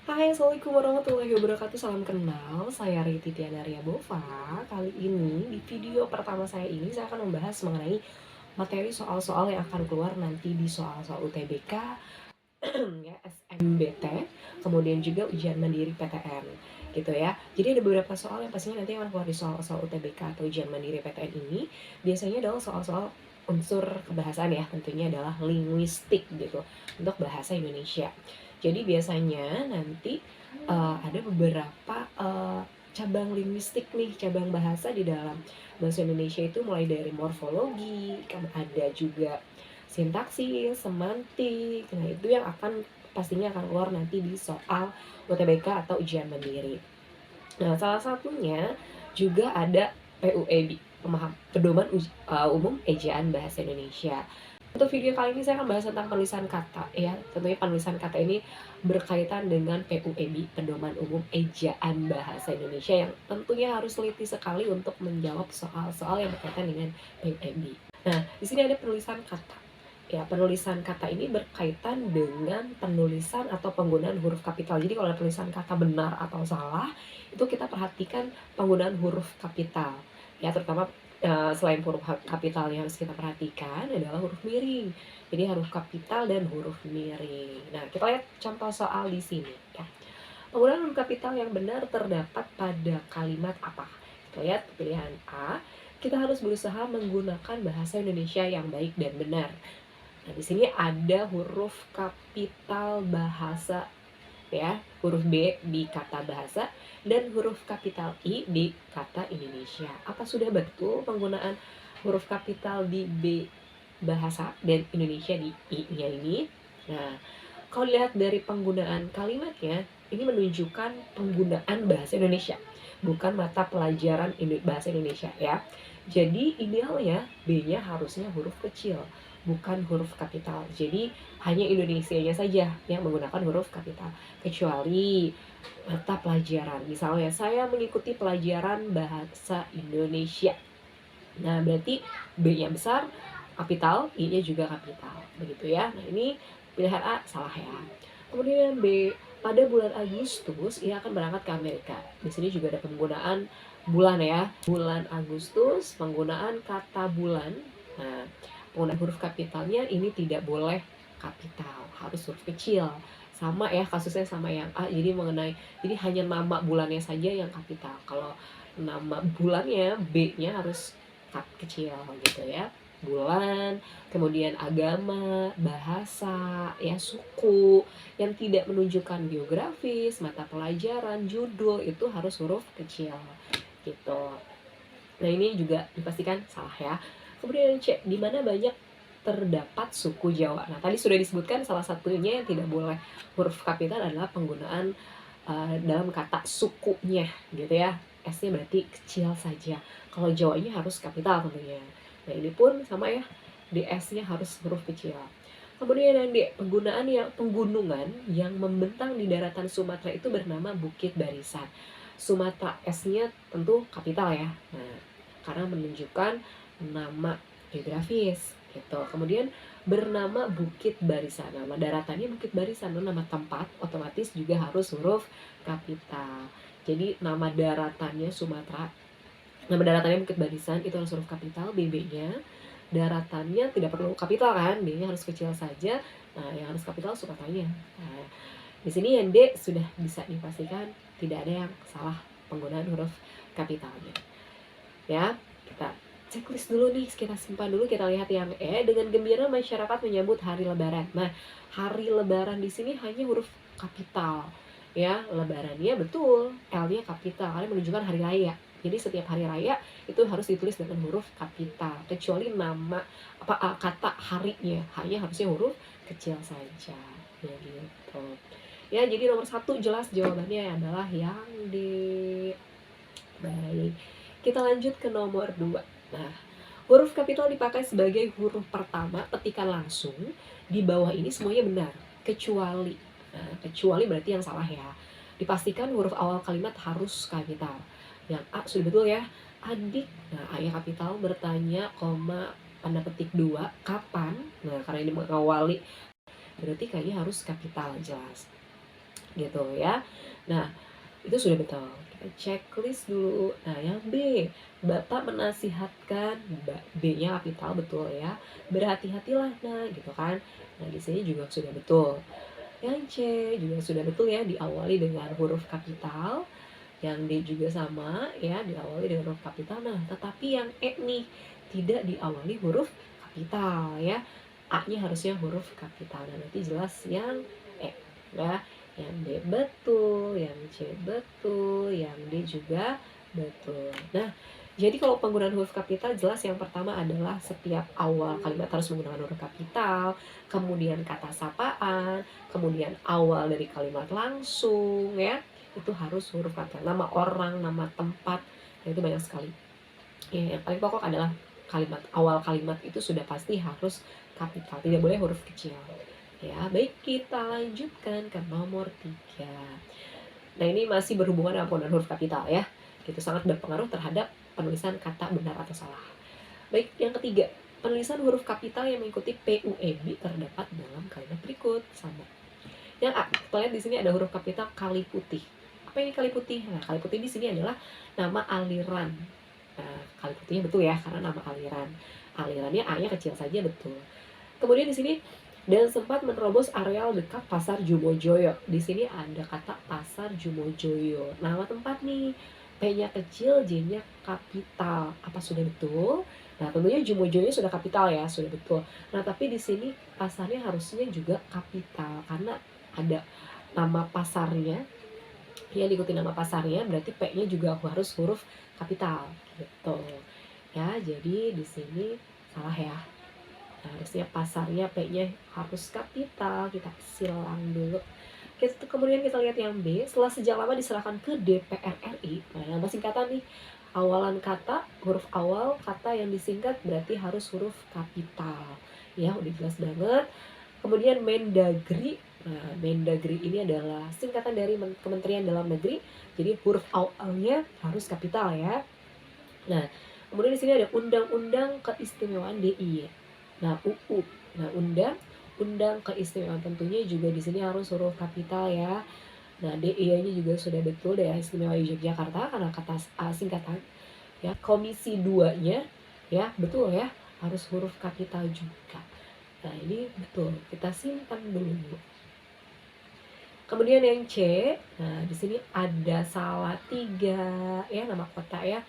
Hai, Assalamualaikum warahmatullahi wabarakatuh. Salam kenal, saya Riti Tiana Bova. Kali ini, di video pertama saya ini, saya akan membahas mengenai materi soal-soal yang akan keluar nanti di soal-soal UTBK, ya, SNBT, kemudian juga ujian mandiri PTN, gitu ya. Jadi ada beberapa soal yang pastinya nanti akan keluar di soal-soal UTBK atau ujian mandiri PTN ini. Biasanya adalah soal-soal unsur kebahasaan ya, tentunya adalah linguistik gitu, untuk bahasa Indonesia. Jadi biasanya nanti ada beberapa cabang linguistik nih, cabang bahasa di dalam bahasa Indonesia itu mulai dari morfologi, kan ada juga sintaksis, semantik. Nah, itu yang pastinya akan keluar nanti di soal UTBK atau ujian mandiri. Nah, salah satunya juga ada PUEB, Pedoman Umum Ejaan Bahasa Indonesia. Untuk video kali ini saya akan bahas tentang penulisan kata ya. Tentunya penulisan kata ini berkaitan dengan PUEB, Pedoman Umum Ejaan Bahasa Indonesia, yang tentunya harus teliti sekali untuk menjawab soal-soal yang berkaitan dengan PUEB. Nah, di sini ada penulisan kata. Ya, penulisan kata ini berkaitan dengan penulisan atau penggunaan huruf kapital. Jadi kalau ada tulisan kata benar atau salah, itu kita perhatikan penggunaan huruf kapital. Ya, terutama selain huruf kapital yang harus kita perhatikan adalah huruf miring. Jadi huruf kapital dan huruf miring. Nah, kita lihat contoh soal di sini ya. Penggunaan huruf kapital yang benar terdapat pada kalimat apa? Kita lihat pilihan A. Kita harus berusaha menggunakan bahasa Indonesia yang baik dan benar. Nah, di sini ada huruf kapital bahasa ya, huruf B di kata bahasa dan huruf kapital I di kata Indonesia. Apa sudah betul penggunaan huruf kapital di B bahasa dan Indonesia di I-nya ini? Nah, kalau dilihat dari penggunaan kalimatnya, ini menunjukkan penggunaan bahasa Indonesia, bukan mata pelajaran bahasa Indonesia ya. Jadi idealnya B-nya harusnya huruf kecil, bukan huruf kapital. Jadi hanya Indonesianya saja yang menggunakan huruf kapital. Kecuali mata pelajaran, misalnya saya mengikuti pelajaran bahasa Indonesia. Nah, berarti B-nya besar, kapital, I-nya juga kapital. Begitu ya. Nah, ini pilihan A salah ya. Kemudian B, pada bulan Agustus ia akan berangkat ke Amerika. Di sini juga ada penggunaan bulan ya. Bulan Agustus, penggunaan kata bulan. Nah, penggunaan huruf kapitalnya ini tidak boleh kapital, harus huruf kecil. Sama ya, kasusnya sama yang A. Jadi hanya nama bulannya saja yang kapital. Kalau nama bulannya, B-nya harus kecil gitu ya. Bulan, kemudian agama, bahasa, ya suku, yang tidak menunjukkan geografis, mata pelajaran, judul, itu harus huruf kecil gitu. Nah, ini juga dipastikan salah ya. Kemudian C, di mana banyak terdapat suku Jawa. Nah, tadi sudah disebutkan salah satunya yang tidak boleh huruf kapital adalah penggunaan dalam kata sukunya gitu ya. S-nya berarti kecil saja. Kalau Jawa ini harus kapital tentunya. Nah, ini pun sama ya, di S-nya harus huruf kecil. Kemudian yang D, penggunungan yang membentang di daratan Sumatera itu bernama Bukit Barisan. Sumatera, S-nya tentu kapital ya. Nah, karena menunjukkan nama geografis gitu. Kemudian bernama Bukit Barisan. Nama daratannya Bukit Barisan, nama tempat otomatis juga harus huruf kapital. Jadi nama daratannya Sumatera, nama daratannya Bukit Barisan itu harus huruf kapital, BB-nya. Daratannya tidak perlu kapital kan, B-nya harus kecil saja. Nah, yang harus kapital Sumateranya. Nah, di sini yang D sudah bisa dipastikan tidak ada yang salah penggunaan huruf kapitalnya. Ya, kita checklist dulu nih, kita simpan dulu, kita lihat yang E. Dengan gembira masyarakat menyambut hari Lebaran. Nah, hari Lebaran di sini hanya huruf kapital. Ya, lebarannya betul, L-nya kapital karena menunjukkan hari raya. Jadi setiap hari raya itu harus ditulis dengan huruf kapital, kecuali nama kata harinya hanya harusnya huruf kecil saja. Ya gitu. Ya, jadi nomor 1 jelas jawabannya adalah yang D. Baik. Kita lanjut ke nomor 2. Nah, huruf kapital dipakai sebagai huruf pertama petikan langsung. Di bawah ini semuanya benar, kecuali. Nah, kecuali berarti yang salah ya. Dipastikan huruf awal kalimat harus kapital. Yang A sudah betul ya. Adik. Nah, A nya kapital, bertanya, koma, tanda petik 2, kapan? Nah, karena ini mengawali, berarti kayaknya harus kapital, jelas. gitu ya. Nah, itu sudah betul. Kita checklist dulu. Nah, yang B, Bapak menasihatkan, B-nya kapital betul ya. Berhati-hatilah nah, gitu kan. Nah, di sini juga sudah betul. Yang C juga sudah betul ya, diawali dengan huruf kapital. Yang D juga sama ya, diawali dengan huruf kapital. Nah, tetapi yang E nih tidak diawali huruf kapital ya. A-nya harusnya huruf kapital. Nah, nanti jelas yang E ya. Yang D betul, yang C betul, yang D juga betul. Nah, jadi kalau penggunaan huruf kapital jelas yang pertama adalah setiap awal kalimat harus menggunakan huruf kapital, kemudian kata sapaan, kemudian awal dari kalimat langsung ya, itu harus huruf kapital. Nama orang, nama tempat, nah itu banyak sekali. Ya, yang paling pokok adalah kalimat, awal kalimat itu sudah pasti harus kapital, tidak boleh huruf kecil. Ya, baik, kita lanjutkan ke nomor 3. Nah, ini masih berhubungan dengan penggunaan huruf kapital ya. Itu sangat berpengaruh terhadap penulisan kata benar atau salah. Baik, yang ketiga, penulisan huruf kapital yang mengikuti PUEB terdapat dalam kalimat berikut. Sama. Yang A, kita lihat di sini ada huruf kapital kali putih. Apa ini kali putih? Nah, kali putih di sini adalah nama aliran. Nah, kali putihnya betul ya, karena nama aliran. Alirannya A-nya kecil saja betul. Kemudian di sini dan sempat menerobos areal dekat Pasar Jumojoyo. Di sini ada kata Pasar Jumojoyo. Nama tempat nih. P-nya kecil, J-nya kapital. Apa sudah betul? Nah, tentunya Jumojoyo sudah kapital ya, sudah betul. Nah, tapi di sini pasarnya harusnya juga kapital karena ada nama pasarnya. Ya, diikuti nama pasarnya, berarti P-nya juga harus huruf kapital gitu. Ya, jadi di sini salah ya. Nah, harusnya pasarnya P-nya harus kapital. Kita silang dulu. Kemudian kita lihat yang B. Setelah sejak lama diserahkan ke DPR RI. Nah, nama singkatan nih. Awalan kata, huruf awal kata yang disingkat berarti harus huruf kapital. Ya, udah jelas banget. Kemudian Mendagri. Nah, Mendagri ini adalah singkatan dari Kementerian Dalam Negeri. Jadi huruf awalnya harus kapital ya. Nah, kemudian di sini ada Undang-Undang Keistimewaan DIY. Nah, UU. Nah, undang keistimewaan tentunya juga di sini harus huruf kapital ya. Nah, DIY-nya juga sudah betul, Daerah Istimewa Yogyakarta karena kata singkatan. Ya, Komisi 2-nya ya, betul ya, harus huruf kapital juga. Nah, ini betul. Kita simpan dulu. Kemudian yang C, nah di sini ada Salatiga ya, nama kota ya.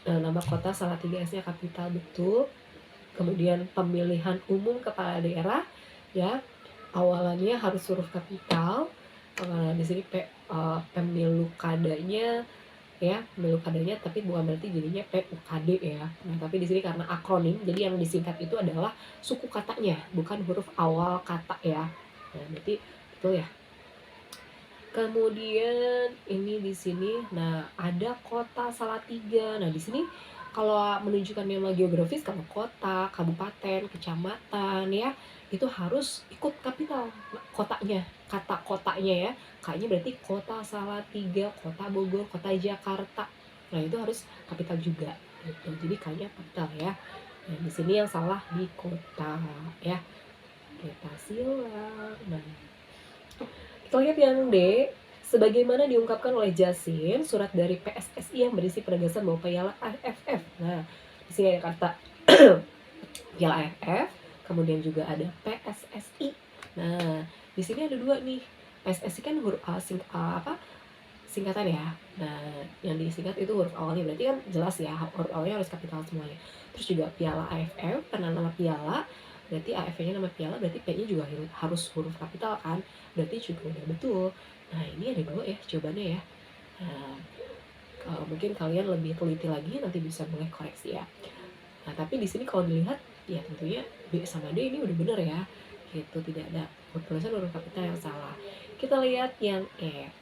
Nah, nama kota Salatiga S-nya kapital betul. Kemudian pemilihan umum kepala daerah ya, awalannya harus huruf kapital. Di sini pemilu kadanya ya, pemilu kadanya, tapi bukan berarti jadinya PUKD ya. Nah, tapi di sini karena akronim, jadi yang disingkat itu adalah suku katanya, bukan huruf awal kata ya. Nah, berarti betul ya. Kemudian ini di sini, nah ada kota Salatiga. Nah, di sini kalau menunjukkan nama geografis, kalau kota, kabupaten, kecamatan ya, itu harus ikut kapital kotanya, kata kotanya ya. Kayaknya berarti kota Salatiga, kota Bogor, kota Jakarta. Nah, itu harus kapital juga gitu. Jadi kayaknya kapital ya. Nah, di sini yang salah di kota ya. Kita silang. Nah, kita lihat yang D. Sebagaimana diungkapkan oleh Jasin, surat dari PSSI yang berisi penegasan bahwa Piala AFF. Nah, di sini ada kata Piala AFF, kemudian juga ada PSSI. Nah, di sini ada dua nih. PSSI kan huruf singkatan ya. Nah, yang disingkat itu huruf awalnya, berarti kan jelas ya, huruf awalnya harus kapital semuanya. Terus juga Piala AFF, karena nama piala, berarti AFF-nya nama piala, berarti P-nya juga harus huruf kapital kan, berarti juga udah betul. Nah, ini ada dua ya jawabannya ya. Nah, kalau mungkin kalian lebih teliti lagi nanti bisa boleh koreksi ya. Nah, tapi di sini kalau dilihat ya tentunya B sama D ini udah bener ya. Gitu, tidak ada tulisan huruf kapital yang salah. Kita lihat yang E.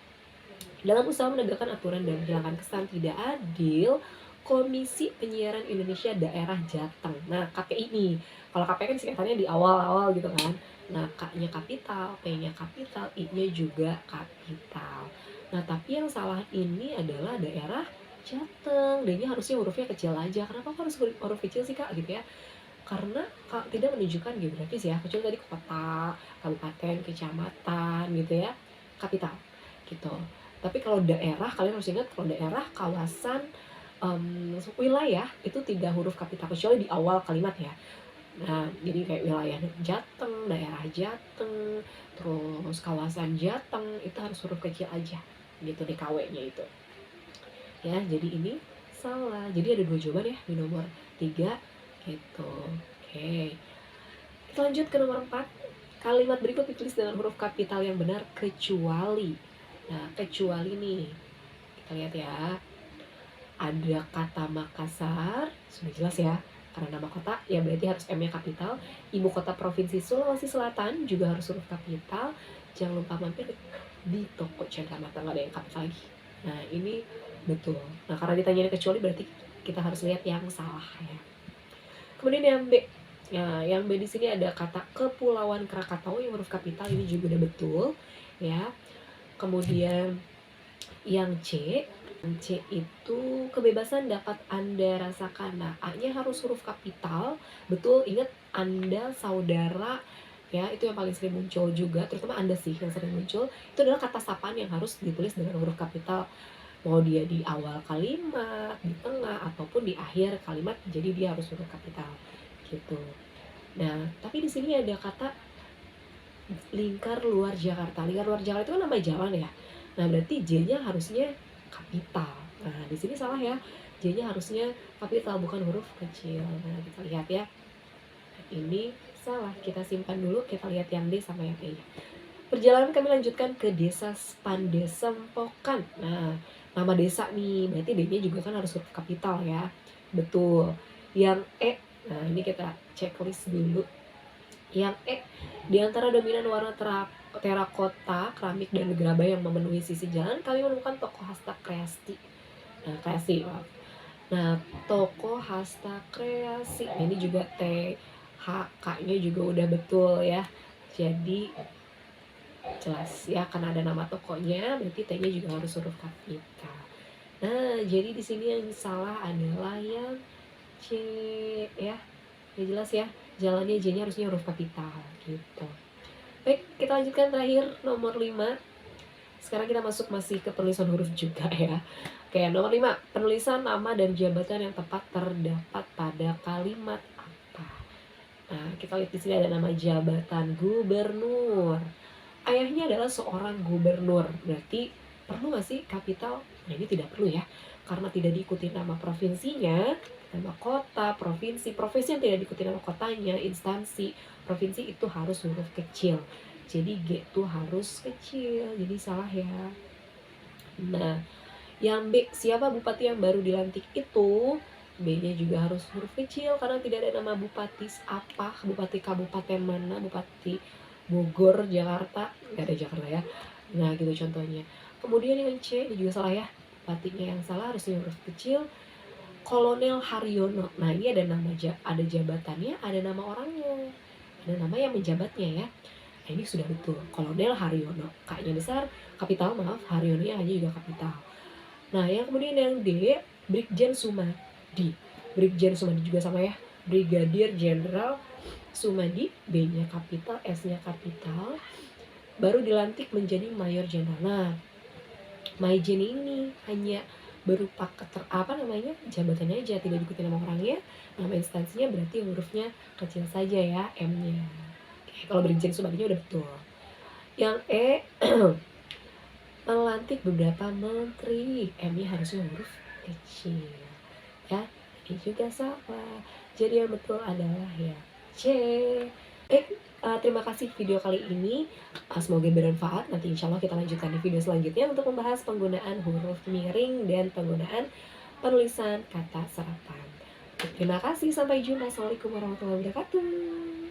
Dalam usaha menegakkan aturan dan menghilangkan kesan tidak adil, Komisi Penyiaran Indonesia Daerah Jateng. Nah, KPI ini. Kalau KPI kan singkatannya di awal-awal gitu kan. Nah, K-nya kapital, P-nya kapital, I-nya juga kapital. Nah, tapi yang salah ini adalah daerah Jateng. D-nya harusnya hurufnya kecil aja. Kenapa harus huruf kecil sih, Kak? Gitu ya. Karena tidak menunjukkan geografis ya. Kecuali tadi kota, kabupaten, kecamatan gitu ya. kapital gitu. Tapi kalau daerah, kalian harus ingat kalau daerah, kawasan, wilayah itu tidak huruf kapital kecuali di awal kalimat ya. Nah, jadi kayak wilayah Jateng, daerah Jateng, terus kawasan Jateng itu harus huruf kecil aja gitu di KW-nya itu. Ya, jadi ini salah. Jadi ada 2 jawaban ya di nomor 3 gitu. Oke. Kita lanjut ke nomor 4. Kalimat berikut ditulis dengan huruf kapital yang benar kecuali. Nah, kecuali nih. Kita lihat ya. Ada kata Makassar, sudah jelas ya. Karena nama kota, ya berarti harus M-nya kapital. Ibu kota Provinsi Sulawesi Selatan juga harus huruf kapital. Jangan lupa mampir di toko Chandra Mata, nggak ada yang kapital lagi. Nah, ini betul. Nah, karena ditanya kecuali berarti kita harus lihat yang salah ya. Kemudian yang B. Nah, yang B di sini ada kata Kepulauan Krakatau yang huruf kapital, ini juga udah betul ya. Kemudian yang C itu kebebasan dapat Anda rasakan. Nah, A-nya harus huruf kapital. Betul, ingat Anda, saudara, ya itu yang paling sering muncul juga, terutama Anda sih yang sering muncul. Itu adalah kata sapaan yang harus ditulis dengan huruf kapital. Mau dia di awal kalimat, di tengah, ataupun di akhir kalimat, jadi dia harus huruf kapital gitu. Nah, tapi di sini ada kata Lingkar Luar Jakarta. Lingkar Luar Jakarta itu kan nama jalan ya. Nah, berarti J-nya harusnya kapital. Nah, di sini salah ya. J-nya harusnya kapital, bukan huruf kecil. Nah, kita lihat ya. Ini salah. Kita simpan dulu, kita lihat yang D sama yang E. Perjalanan kami lanjutkan ke desa Pandesempokan. Nah, nama desa nih, berarti D-nya juga kan harus huruf kapital ya. Betul. Yang E, nah ini kita checklist dulu. Yang E, di antara dominan warna terakota, keramik, dan gerabah yang memenuhi sisi jalan, kami menemukan toko hasta kreasi. Nah, kreasi, maaf. Nah, toko hasta kreasi. Nah, ini juga T, H, K-nya juga udah betul ya. Jadi jelas ya, karena ada nama tokonya, berarti T-nya juga harus huruf kapital. Nah, jadi di sini yang salah adalah yang C ya. Ya jelas ya, jalannya J-nya harusnya huruf kapital gitu. Baik, kita lanjutkan terakhir nomor 5. Sekarang kita masih ke penulisan huruf juga ya. Oke, nomor 5, penulisan nama dan jabatan yang tepat terdapat pada kalimat apa. Nah, kita lihat di sini ada nama jabatan gubernur. Ayahnya adalah seorang gubernur, berarti perlu nggak sih kapital? Nah, ini tidak perlu ya, karena tidak diikuti nama provinsinya, nama kota, provinsi yang tidak diikuti nama kotanya, instansi, provinsi itu harus huruf kecil. Jadi G itu harus kecil, jadi salah ya. Nah, yang B, siapa bupati yang baru dilantik itu? B-nya juga harus huruf kecil karena tidak ada nama bupati apa, bupati kabupaten mana, bupati Bogor, Jakarta, nggak ada Jakarta ya. Nah, gitu contohnya. Kemudian yang C, ini juga salah ya. Bupatinya yang salah harusnya huruf kecil. Kolonel Haryono. Nah, ini ada nama ada jabatannya, ada nama orangnya. Ada nama yang menjabatnya ya. Nah, ini sudah betul. Kolonel Haryono. K-nya besar, kapital maaf, Haryono-nya hanya juga kapital. Nah, yang kemudian yang D, Brigjen Sumadi. Brigjen Sumadi juga sama ya. Brigadir Jenderal Sumadi, B-nya kapital, S-nya kapital, baru dilantik menjadi Mayor Jenderal. Nah, Maijen ini hanya berupa jabatannya aja, tidak diikuti nama orangnya. Nama instansinya berarti hurufnya kecil saja ya, M-nya. Oke, kalau Brigjen Sumadinya udah betul. Yang E, melantik beberapa menteri, M-nya harusnya huruf kecil ya. Ini juga salah. Jadi yang betul adalah ya C. Terima kasih video kali ini. Semoga bermanfaat. Nanti insya Allah kita lanjutkan di video selanjutnya untuk membahas penggunaan huruf miring dan penggunaan penulisan kata serapan. Terima kasih. Sampai jumpa. Assalamualaikum warahmatullahi wabarakatuh.